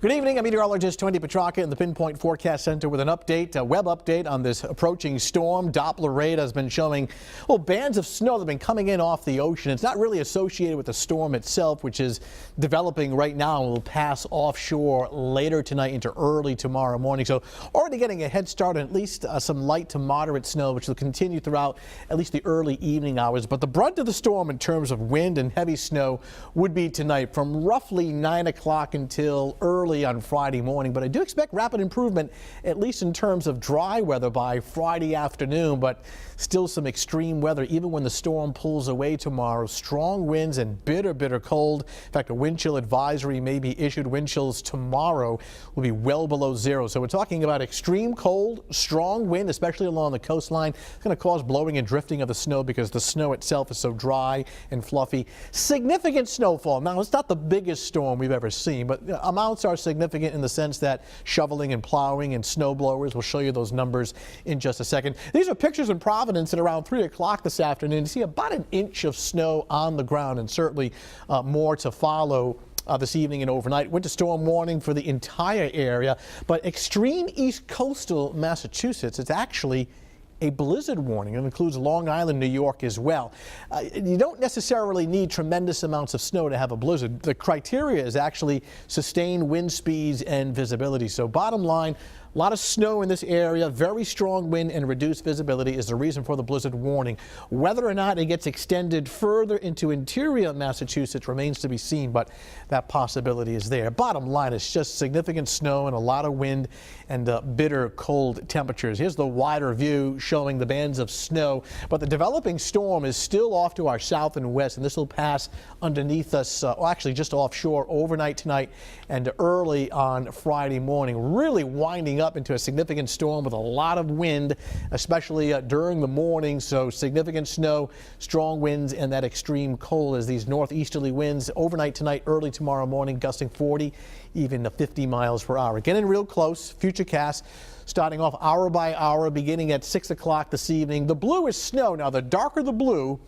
Good evening. I'm meteorologist Tony Petrarca in the Pinpoint Forecast Center with an update, a web update on this approaching storm. Doppler radar has been showing bands of snow that have been coming in off the ocean. It's not really associated with the storm itself, which is developing right now and will pass offshore later tonight into early tomorrow morning. So already getting a head start on at least some light to moderate snow, which will continue throughout at least the early evening hours. But the brunt of the storm in terms of wind and heavy snow would be tonight from roughly 9 o'clock until early on Friday morning. But I do expect rapid improvement, at least in terms of dry weather by Friday afternoon, but still some extreme weather even when the storm pulls away tomorrow. Strong winds and bitter cold. In fact, a wind chill advisory may be issued. Wind chills tomorrow will be well below zero. So we're talking about extreme cold, strong wind, especially along the coastline. It's going to cause blowing and drifting of the snow because the snow itself is so dry and fluffy. Significant snowfall. Now, it's not the biggest storm we've ever seen, but amounts are significant in the sense that shoveling and plowing and snow blowers. We'll show you those numbers in just a second. These are pictures in Providence at around 3 o'clock this afternoon. You see about an inch of snow on the ground and certainly more to follow this evening and overnight. Winter storm warning for the entire area, but extreme east coastal Massachusetts, it's actually a blizzard warning. It includes Long Island, New York as well. You don't necessarily need tremendous amounts of snow to have a blizzard. The criteria is actually sustained wind speeds and visibility. So bottom line, a lot of snow in this area, very strong wind and reduced visibility is the reason for the blizzard warning. Whether or not it gets extended further into interior Massachusetts remains to be seen, but that possibility is there. Bottom line is just significant snow and a lot of wind and bitter cold temperatures. Here's the wider view showing the bands of snow, but the developing storm is still off to our south and west, and this will pass underneath us, actually just offshore overnight tonight and early on Friday morning, really winding up into a significant storm with a lot of wind, especially during the morning. So significant snow, strong winds, and that extreme cold as these northeasterly winds overnight tonight, early tomorrow morning, gusting 40, even to 50 miles per hour. Getting real close. Futurecast starting off hour by hour, beginning at 6 o'clock this evening. The blue is snow. Now, the darker the blue,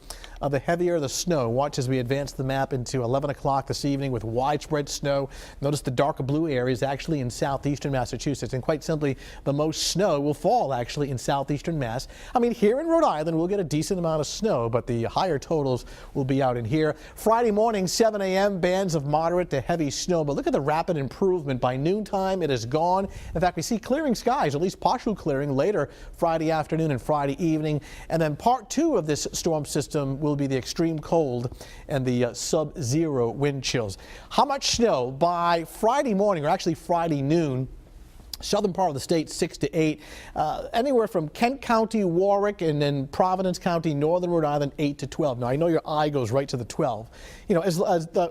the heavier the snow. Watch as we advance the map into 11 o'clock this evening with widespread snow. Notice the darker blue areas actually in southeastern Massachusetts, and quite simply, the most snow will fall actually in southeastern Mass. I mean, here in Rhode Island, we'll get a decent amount of snow, but the higher totals will be out in here. Friday morning, 7 a.m., bands of moderate to heavy snow, but look at the rapid improvement. By noontime, it is gone. In fact, we see clearing skies, at least partial clearing later Friday afternoon and Friday evening. And then part two of this storm system will be the extreme cold and the sub-zero wind chills. How much snow by Friday morning, or actually Friday noon? Southern part of the state, 6 to 8. Anywhere from Kent County, Warwick, and then Providence County, northern Rhode Island, 8 to 12. Now, I know your eye goes right to the 12. You know,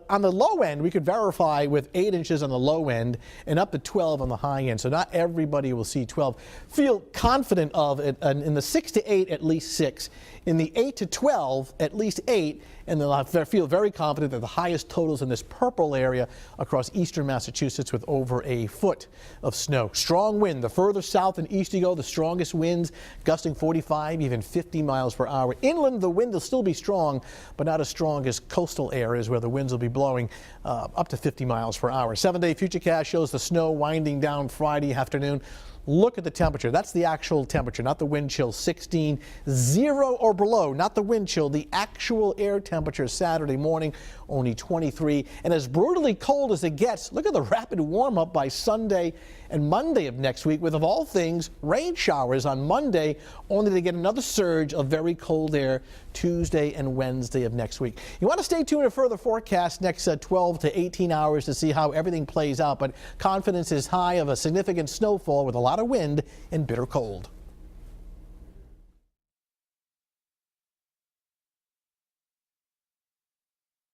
on the low end, we could verify with 8 inches on the low end and up to 12 on the high end. So not everybody will see 12. Feel confident of it in the 6 to 8, at least 6. In the 8 to 12, at least 8. And then I feel very confident that the highest totals in this purple area across eastern Massachusetts with over a foot of snow. Strong wind. The further south and east you go, the strongest winds gusting 45, even 50 miles per hour. Inland, the wind will still be strong, but not as strong as coastal areas where the winds will be blowing up to 50 miles per hour. 7-day Futurecast shows the snow winding down Friday afternoon. Look at the temperature. That's the actual temperature, not the wind chill. 16, 0 or below, not the wind chill. The actual air temperature Saturday morning, only 23. And as brutally cold as it gets, look at the rapid warm up by Sunday and Monday of next week with, of all things, rain showers on Monday, only to get another surge of very cold air Tuesday and Wednesday of next week. You want to stay tuned to further forecast next 12 to 18 hours to see how everything plays out, but confidence is high of a significant snowfall with a lot of wind and bitter cold.